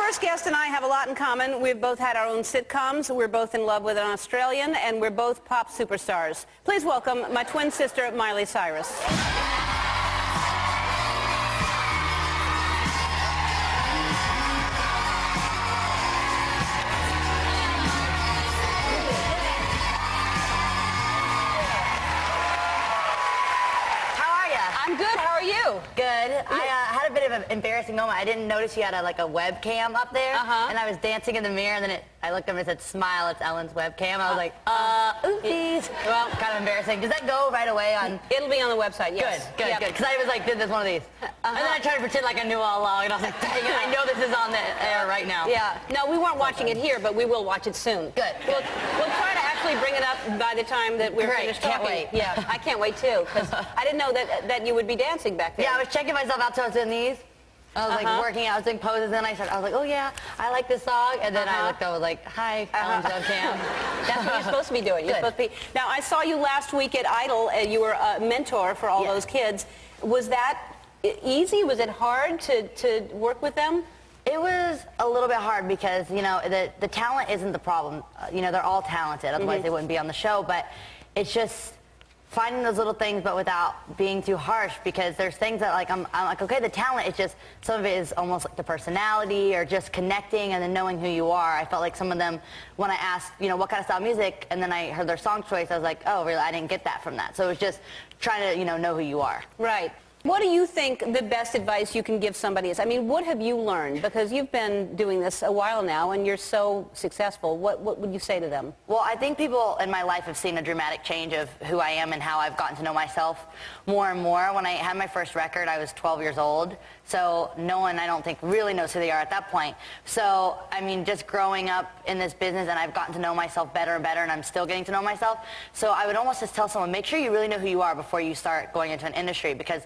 first guest and I have a lot in common. We've both had our own sitcoms. We're both in love with an Australian, and we're both pop superstars. Please welcome my twin sister, Miley Cyrus. I'm good. How are you? Good. I had a bit of an embarrassing moment. I didn't notice you had a webcam up there, and I was dancing in the mirror, and then I looked up and it said, "Smile, it's Ellen's webcam." I was like, oopsies. Well, kind of embarrassing. Does that go right away on? It'll be on the website, yes. Good. Because I was like, did this one of these. And then I tried to pretend like I knew all along, and I was like, dang it, I know this is on the air right now. Yeah. No, we weren't watching it here, but we will watch it soon. Good. We'll try to actually bring it up by the time that we're finished talking. Can't wait. Yeah, I can't wait too, because I didn't know that you would be dancing back there. Yeah, I was checking myself out, so I was doing these. I was like working out, I was doing poses, and then I was like, oh yeah, I like this song, and then I looked over like, hi, Ellen's webcam. That's what you're supposed to be doing. You're supposed to be. Now, I saw you last week at Idol. You were a mentor for all those kids. Was that easy? Was it hard to work with them? It was a little bit hard because, you know, the talent isn't the problem. You know, they're all talented, otherwise they wouldn't be on the show, but it's just finding those little things, but without being too harsh, because there's things that I'm like, okay, the talent is just, some of it is almost like the personality or just connecting and then knowing who you are. I felt like some of them, when I asked, you know, what kind of style of music, and then I heard their song choice, I was like, oh, really, I didn't get that from that. So it was just trying to, you know who you are. Right. What do you think the best advice you can give somebody is? I mean, what have you learned? Because you've been doing this a while now, and you're so successful. What would you say to them? Well, I think people in my life have seen a dramatic change of who I am and how I've gotten to know myself more and more. When I had my first record, I was 12 years old. So no one, I don't think, really knows who they are at that point. So, I mean, just growing up in this business, and I've gotten to know myself better and better, and I'm still getting to know myself. So I would almost just tell someone, make sure you really know who you are before you start going into an industry, because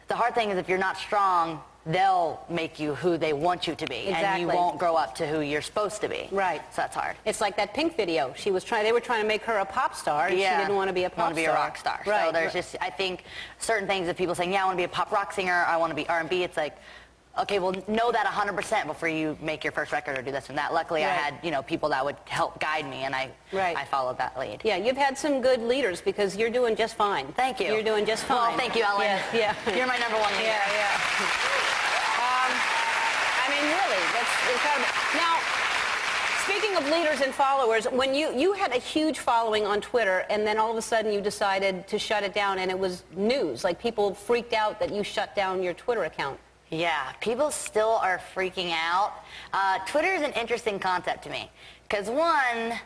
the hard thing is if you're not strong, they'll make you who they want you to be, and you won't grow up to who you're supposed to be. Right. So that's hard. It's like that Pink video. They were trying to make her a pop star, and she didn't want to be a pop star. Want to be a rock star. Right. So there's just, I think, certain things that people saying, yeah, I want to be a pop rock singer, I want to be R&B, it's like, okay, well, know that 100% before you make your first record or do this and that. Luckily, I had, you know, people that would help guide me, and I followed that lead. Yeah, you've had some good leaders, because you're doing just fine. Thank you. You're doing just fine. Well, thank you, Ellen. Yeah. You're my number one leader. Yeah. I mean, really, that's incredible. Now, speaking of leaders and followers, when you had a huge following on Twitter, and then all of a sudden you decided to shut it down, and it was news. Like, people freaked out that you shut down your Twitter account. Yeah, people still are freaking out. Twitter is an interesting concept to me, because one,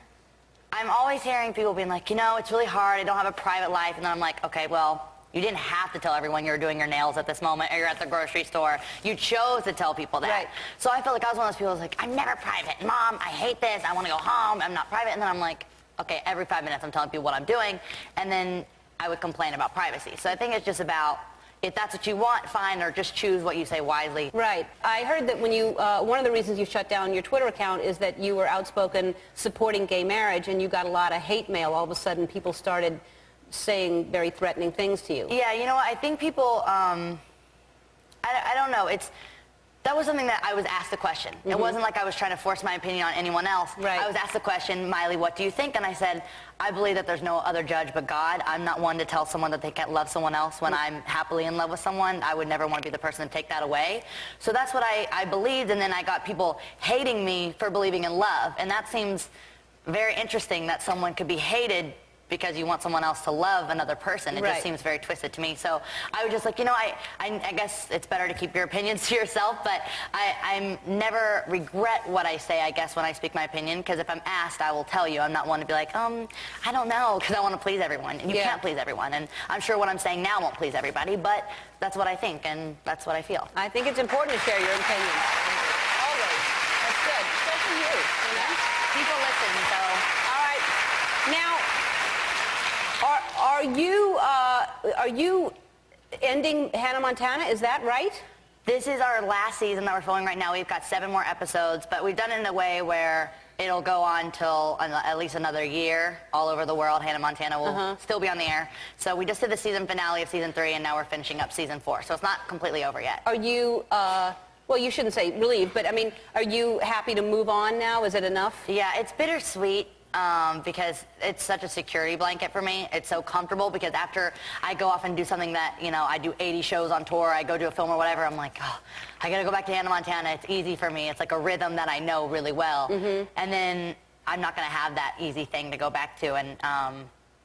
I'm always hearing people being like, you know, it's really hard, I don't have a private life, and then I'm like, okay, well, you didn't have to tell everyone you're doing your nails at this moment, or you're at the grocery store. You chose to tell people that. Right. So I felt like I was one of those people who was like, I'm never private. Mom, I hate this, I want to go home, I'm not private. And then I'm like, okay, every 5 minutes I'm telling people what I'm doing, and then I would complain about privacy. So I think it's just about, if that's what you want, fine, or just choose what you say wisely. Right. I heard that when you, one of the reasons you shut down your Twitter account is that you were outspoken supporting gay marriage, and you got a lot of hate mail. All of a sudden, people started saying very threatening things to you. Yeah, you know what, I think people, I don't know, that was something that I was asked a question. It wasn't like I was trying to force my opinion on anyone else. Right. I was asked the question, Miley, what do you think? And I said, I believe that there's no other judge but God. I'm not one to tell someone that they can't love someone else when I'm happily in love with someone. I would never want to be the person to take that away. So that's what I believed, and then I got people hating me for believing in love. And that seems very interesting, that someone could be hated because you want someone else to love another person. It just seems very twisted to me. So I was just like, you know, I guess it's better to keep your opinions to yourself, but I never regret what I say, I guess, when I speak my opinion, because if I'm asked, I will tell you. I'm not one to be like, I don't know, because I want to please everyone. And you can't please everyone. And I'm sure what I'm saying now won't please everybody, but that's what I think, and that's what I feel. I think it's important to share your opinion. Always. That's good. Especially you know? People listen, so. All right. Now, are you ending Hannah Montana? Is that right? This is our last season that we're filming right now. We've got 7 more episodes, but we've done it in a way where it'll go on till at least another year all over the world. Hannah Montana will still be on the air. So we just did the season finale of season 3, and now we're finishing up season 4. So it's not completely over yet. Are you Well, you shouldn't say relieved, but I mean, are you happy to move on now? Is it enough? Yeah, it's bittersweet. Because it's such a security blanket for me. It's so comfortable because after I go off and do something that, you know, I do 80 shows on tour, I go do a film or whatever, I'm like, oh, I gotta go back to Hannah Montana. It's easy for me. It's like a rhythm that I know really well. And then I'm not gonna have that easy thing to go back to. And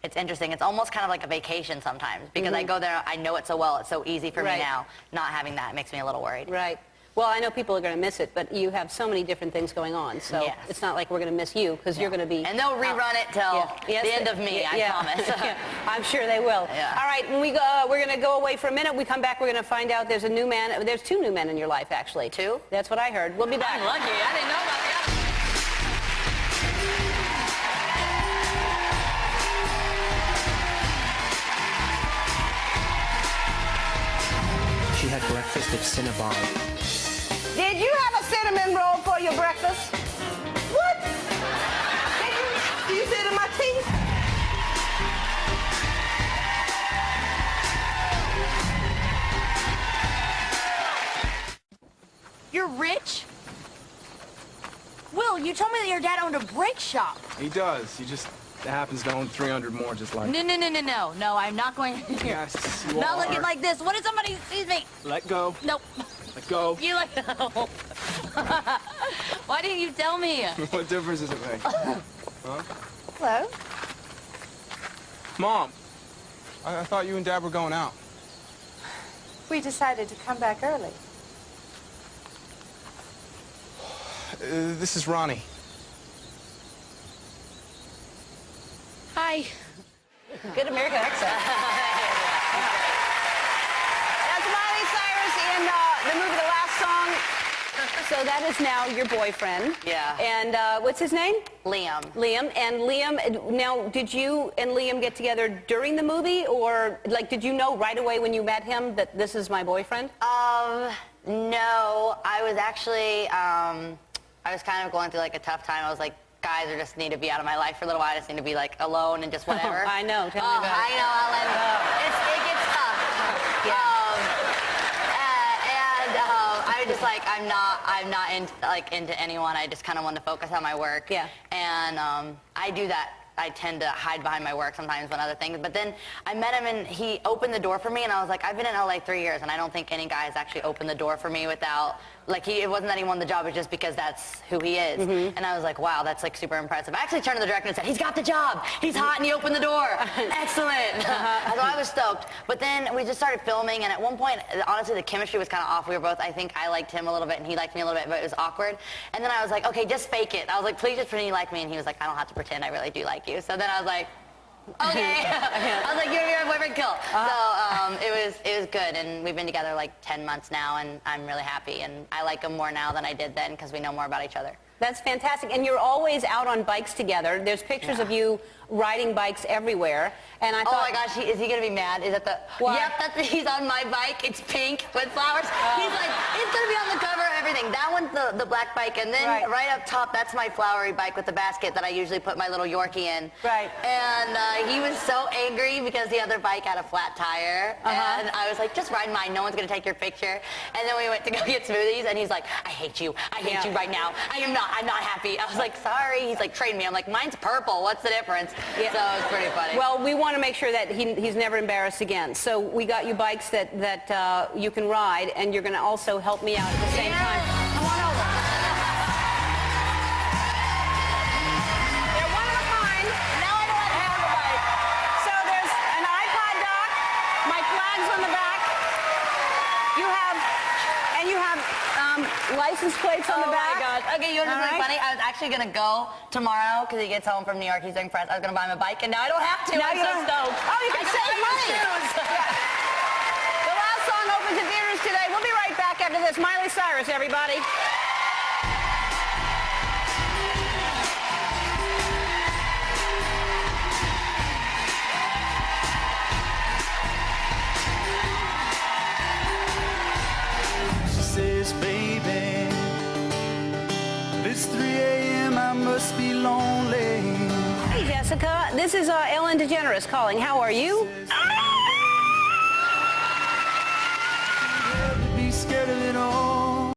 it's interesting. It's almost kind of like a vacation sometimes because I go there, I know it so well. It's so easy for me now. Not having that makes me a little worried. Right. Well, I know people are going to miss it, but you have so many different things going on, so it's not like we're going to miss you because you're going to be... And they'll rerun it till the end of me, I promise. I'm sure they will. All right, when we go, we're going to go away for a minute. We come back, we're going to find out there's a new man. There's 2 new men in your life, actually. 2? That's what I heard. We'll be back. I'm lucky. I didn't know about that. She had breakfast at Cinnabon. Did you have a cinnamon roll for your breakfast? What? Do you sit in my teeth? You're rich? Will, you told me that your dad owned a brake shop. He does. He just happens to own 300 more just like... No, I'm not going to hear. Yes, you Not are. looking like this. What if somebody sees me? Let go. Nope. Let go. You like... Why didn't you tell me? What difference does it make? Huh? Hello? Mom, I thought you and Dad were going out. We decided to come back early. This is Ronnie. Hi. Good American accent. That's Miley Cyrus in the movie The Last Song. So that is now your boyfriend. Yeah. And what's his name? Liam. Liam. And Liam, now, did you and Liam get together during the movie? Or, like, did you know right away when you met him that this is my boyfriend? No. I was actually, I was kind of going through, like, a tough time. I was like, guys are just need to be out of my life for a little while. I just need to be, like, alone and just whatever. I know. Tell me about it. I know, Ellen. It gets tough. I was just like, I'm not into anyone. I just kind of want to focus on my work. Yeah. And I do that. I tend to hide behind my work sometimes when other things. But then I met him and he opened the door for me and I was like, I've been in LA 3 years and I don't think any guy has actually opened the door for me without, like it wasn't that he won the job, it's just because that's who he is. And I was like, wow, that's like super impressive. I actually turned to the director and said, he's got the job. He's hot and he opened the door. Excellent. So I was stoked. But then we just started filming and at one point, honestly, the chemistry was kind of off. We were both, I think I liked him a little bit and he liked me a little bit, but it was awkward. And then I was like, okay, just fake it. I was like, please just pretend you like me. And he was like, I don't have to pretend, I really do like you. So then I was like, okay. I was like, you're my boyfriend, cool. So it was good, and we've been together like 10 months now, and I'm really happy, and I like him more now than I did then because we know more about each other. That's fantastic. And you're always out on bikes together. There's pictures of you riding bikes everywhere. And I thought... Oh my gosh, is he going to be mad? Is that the... What? Yep, he's on my bike. It's pink with flowers. He's like, it's going to be on the cover of everything. That one's the black bike. And then right up top, that's my flowery bike with the basket that I usually put my little Yorkie in. Right. And he was so angry because the other bike had a flat tire. And I was like, just ride mine. No one's going to take your picture. And then we went to go get smoothies. And he's like, I hate you. I hate you right now. I'm not happy. I was like, sorry. He's like, trade me. I'm like, mine's purple. What's the difference? Yeah. So it was pretty funny. Well, we want to make sure that he's never embarrassed again. So we got you bikes that you can ride, and you're going to also help me out at the same time. Come on over. They're one of a kind. Now I know how to handle the bike. So there's an iPod dock. My flag's on the back. You have license plates on the back. Oh my gosh. Okay, you know what's really funny? I was actually going to go tomorrow because he gets home from New York. He's doing press. I was going to buy him a bike, and now I don't have to. Now I'm you so don't- stoked. Oh, you can save money. The Last Song opens in theaters today. We'll be right back after this. Miley Cyrus, everybody. She says, baby, it's 3 a.m., I must be lonely. Hey, Jessica. This is Ellen DeGeneres calling. How are you?